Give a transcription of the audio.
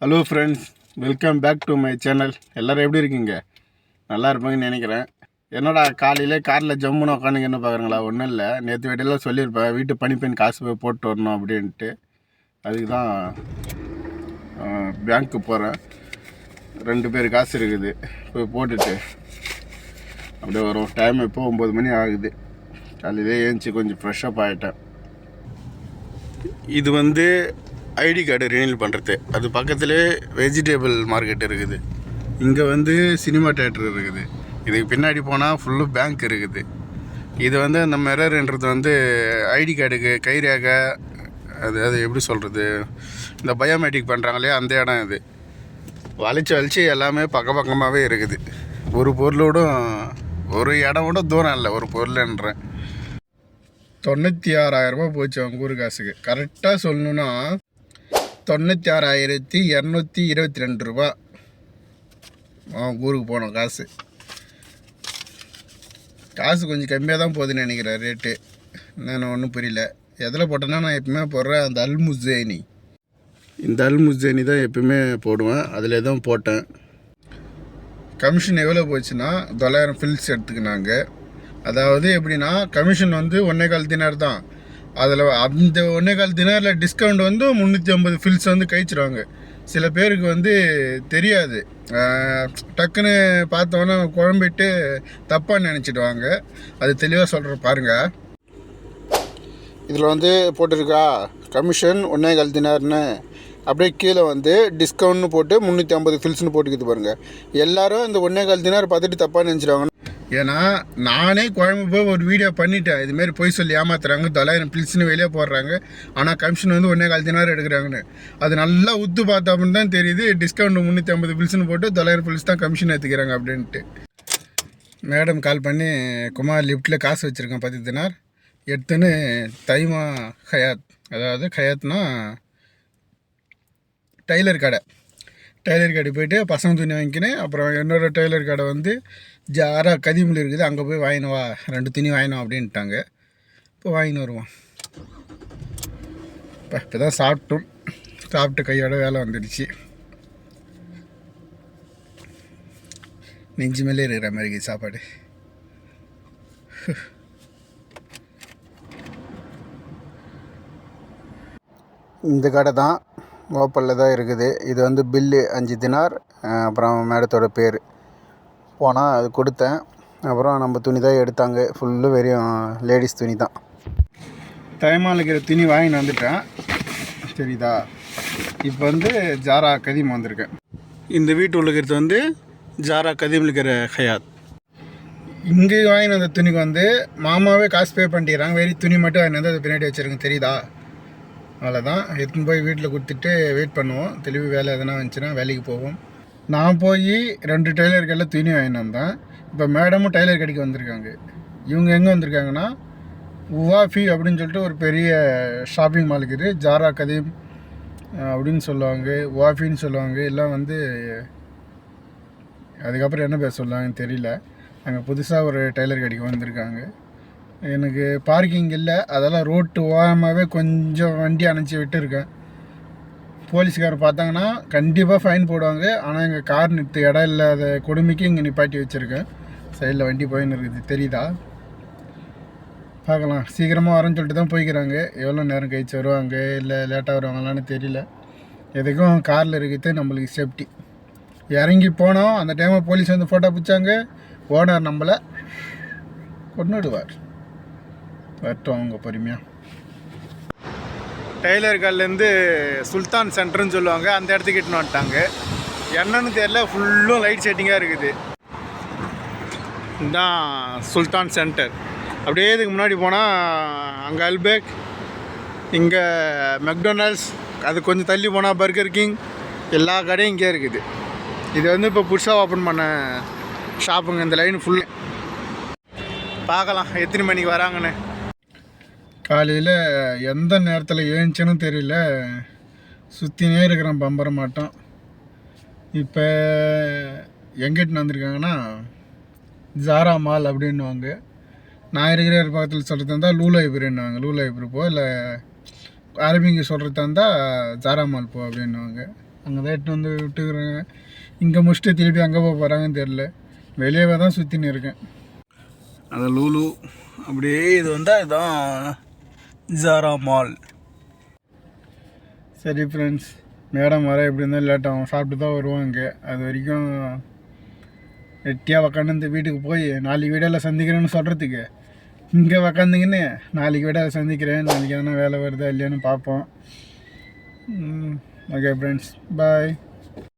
Hello friends, welcome back to my channel. எல்லோரும் எப்படி இருக்கீங்க? நல்லா இருப்பாங்கன்னு நினைக்கிறேன். என்னடா காலையில் காரில் ஜம்முன்னு உட்காந்துங்க என்ன பார்க்குறீங்களா? ஒன்றும் இல்லை, நேற்று வீட்டெல்லாம் சொல்லியிருப்பேன், வீட்டு பணிப்பெண் காசு போய் போட்டு வரணும் அப்படின்ட்டு. அதுக்கு தான் பேங்க்கு போகிறேன். 2 பேர் காசு இருக்குது, போய் போட்டுட்டு அப்படியே வரும். டைம் இப்போ 9 மணி ஆகுது. காலையிலே ஏஞ்சி கொஞ்சம் ஃப்ரெஷ்ஷப் ஆகிட்டேன். இது ஐடி கார்டு ரினியூல் பண்ணுறது. அது பக்கத்துலேயே வெஜிடபிள் மார்க்கெட் இருக்குது. இங்கே சினிமா தேட்டர் இருக்குது. இதுக்கு பின்னாடி போனால் ஃபுல்லு பேங்க் இருக்குது. இது அந்த மிரர்ன்றது ஐடி கார்டுக்கு கைரேகை, அது எப்படி சொல்கிறது, இந்த பயோமெட்ரிக் பண்ணுறாங்களே அந்த இடம். இது வலிச்சு எல்லாமே பக்கமாகவே இருக்குது. ஒரு பொருளோடும் ஒரு இடம் கூட தூரம் இல்லை, ஒரு பொருள்ன்றேன். 96,000 போச்சு அவங்க ஊர் காசுக்கு. கரெக்டாக சொல்லணுன்னா 96,222 ரூபா அவங்க ஊருக்கு போனோம். காசு கொஞ்சம் கம்மியாக தான் போகுதுன்னு நினைக்கிறேன் ரேட்டு. நான் ஒன்றும் புரியல. எதில் போட்டேன்னா, நான் எப்பவுமே போடுறேன் அந்த அல்முசேனி. இந்த அல்முசேனி தான் எப்பவுமே போடுவேன். அதில் தான் போட்டேன். கமிஷன் எவ்வளோ போச்சுன்னா 900 ஃபில்ஸ் எடுத்துக்கினாங்க. அதாவது எப்படின்னா, கமிஷன் 1.25 தினார் தான். அதில் அந்த 1.25 தினாரில் டிஸ்கவுண்ட் 350 ஃபில்ஸ் கழிச்சிடுவாங்க. சில பேருக்கு தெரியாது. டக்குன்னு பார்த்தோன்னா குழம்பிட்டு தப்பாக நினச்சிடுவாங்க. அது தெளிவாக சொல்கிற பாருங்கள். இதில் போட்டிருக்கா கமிஷன் 1.25 தினார்னு, அப்படியே கீழே டிஸ்கவுண்ட்னு போட்டு 350 ஃபில்ஸ்னு போட்டுக்கிது பாருங்கள். எல்லோரும் இந்த 1.25 தினார் பார்த்துட்டு தப்பாக நினச்சிடுவாங்க. ஏன்னா நானே குழம்பு போய் ஒரு வீடியோ பண்ணிட்டேன். இதுமாரி போய் சொல்லி ஏமாத்துறாங்க, 900 ஃபில்ஸ்னு வெளியே போடுறாங்க, ஆனால் கமிஷன் 1.25 தினார் எடுக்கிறாங்கன்னு. அது நல்லா உத்து பார்த்தோம்னு தான் தெரியுது. டிஸ்கவுண்ட் 350 ஃபில்ஸ்னு போட்டு 900 ஃபில்ஸ் தான் கமிஷன் எடுத்துக்கிறாங்க அப்படின்ட்டு. மேடம் கால் பண்ணி, குமார் லிஃப்ட்டில் காசு வச்சுருக்கேன் 10 தினார் எடுத்துன்னு தைமா ஹயாத், அதாவது ஹயாத்னா டைலர் கடை போய்ட்டு பசங்க துணி வாங்கிக்கினேன். அப்புறம் என்னோடய டைலர் கடை ஜாரா கதிமில் இருக்குது, அங்கே போய் வாங்கினு வா, 2 துணி வாங்கினோம் அப்படின்ட்டாங்க. இப்போ வாங்கின்னு வருவோம். இப்போ தான் சாப்பிட்டு கையோட வேலை வந்துடுச்சு. நெஞ்சு மேலே இருக்கிற மாதிரி சாப்பாடு. இந்த கடை தான் ஓப்பனில் தான் இருக்குது. இது பில்லு 5 தினார். அப்புறம் மேடத்தோட பேர் போனால் அது கொடுத்தேன். அப்புறம் நம்ம துணி தான் எடுத்தாங்க. ஃபுல்லு வெறும் லேடிஸ் துணி தான். தைமால் இருக்கிற துணி வாங்கின்னு வந்துட்டேன், சரிதா. இப்போ ஜாரா கதீம் வந்திருக்கேன். இந்த வீட்டு உள்ள இருக்கிறது ஜாரா கதீமில் இருக்கிற ஹயாத். இங்கே வாங்கின அந்த துணிக்கு மாமாவே காசு பே பண்ணிக்கிறாங்க. வெறி துணி மட்டும் வாங்கினு அதை பின்னாடி வச்சுருக்கேன், தெரியுதா? அவ்வளோதான். எடுத்துன்னு போய் வீட்டில் கொடுத்துட்டு வெயிட் பண்ணுவோம். தெளிவு வேலை எதனா வந்துச்சுன்னா வேலைக்கு போவோம். நான் போய் 2 டைலருக்கெல்லாம் துணி வாங்கிட்டு வந்தேன். இப்போ மேடமும் டைலர் கடைக்கு வந்திருக்காங்க. இவங்க எங்கே வந்திருக்காங்கன்னா, உவாஃபி அப்படின்னு சொல்லிட்டு ஒரு பெரிய ஷாப்பிங் மால் இருக்குது. ஜாரா கதீம் அப்படின்னு சொல்லுவாங்க, உவாஃபின்னு சொல்லுவாங்க. எல்லாம் அதுக்கப்புறம் என்ன பேர் சொல்லுவாங்கன்னு தெரியல. அங்கே புதுசாக ஒரு டைலர் கடைக்கு வந்திருக்காங்க. எனக்கு பார்க்கிங் இல்லை, அதெல்லாம் ரோட்டு ஓரமாகவே கொஞ்சம் வண்டி அணைச்சி விட்டுருக்கேன். போலீஸ்காரர் பார்த்தாங்கன்னா கண்டிப்பாக ஃபைன் போடுவாங்க. ஆனால் எங்கள் கார் நிறுத்த இடம் இல்லாத கொடுமைக்கு இங்கே நிப்பாட்டி வச்சுருக்கேன். சைடில் வண்டி போயின்னு இருக்குது, தெரியுதா? பார்க்கலாம். சீக்கிரமாக வரேன்னு சொல்லிட்டு தான் போய்க்கிறாங்க. எவ்வளோ நேரம் கழிச்சு வருவாங்க, இல்லை லேட்டாக வருவாங்களான்னு தெரியல. எதுக்கும் காரில் இருக்கிறது நம்மளுக்கு சேஃப்டி. இறங்கி போனோம், அந்த டைமில் போலீஸ் ஃபோட்டோ பிடிச்சாங்க. ஓனர் நம்மளை கொண்டுடுவார். வரட்டும் அவங்க பொறுமையாக. டைலர் கல்லேருந்து சுல்தான் சென்டர்னு சொல்லுவாங்க, அந்த இடத்துக்கு இட்டுன்னு வந்துட்டாங்க. என்னன்னு தெரியல, ஃபுல்லும் லைட் செட்டிங்காக இருக்குது. இதுதான் சுல்தான் சென்டர். அப்படியே இதுக்கு முன்னாடி போனால் அங்கே அல்பேக், இங்கே மெக்டொனால்ட்ஸ், அது கொஞ்சம் தள்ளி போனால் பர்கர் கிங், எல்லா கடையும் இங்கே இருக்குது. இது இப்போ புதுசாக ஓப்பன் பண்ண ஷாப்புங்க. இந்த லைன் ஃபுல்லு பார்க்கலாம் எத்தனை மணிக்கு வராங்கன்னு. காலையில் எந்த நேரத்தில் ஏஞ்சின்னு தெரியல, சுற்றினே இருக்கிறேன் பம்பர மாட்டோம். இப்போ எங்கிட்டு வந்திருக்காங்கன்னா ஜாரா மால் அப்படின்னுவாங்க. நான் இருக்கிற பக்கத்தில் சொல்கிறது இருந்தால் லூ லைப்ரரின்னுவாங்க. லூ லைப்ரரி போ, இல்லை அரபிங்க சொல்கிறது இருந்தால் ஜாரா மால் போ அப்படின்னுவாங்க. அங்கே தான் எட்டு வந்து விட்டுக்கிறாங்க. இங்கே முடிச்சுட்டு திருப்பி அங்கே போக போகிறாங்கன்னு தெரில. வெளியே தான் சுற்றின்னு இருக்கேன். அது லூலு. அப்படியே இது வந்தால் இதுதான் ஜாரா மால். சரி ஃப்ரெண்ட்ஸ், மேடம் வர எப்படி இருந்தாலும் லேட் ஆகும். சாப்பிட்டு தான் வருவாங்க. அது வரைக்கும் வெட்டியாக உக்காந்து வீட்டுக்கு போய் நாளைக்கு வீடியோவில் சந்திக்கிறேன்னு சொல்கிறதுக்கு இங்கே உக்காந்துங்கன்னு நாளைக்கு வீடியோவில் சந்திக்கிறேன். நாளைக்கு எதனா வேலை வருதா இல்லையான்னு பார்ப்போம். ஓகே ஃப்ரெண்ட்ஸ், பாய்.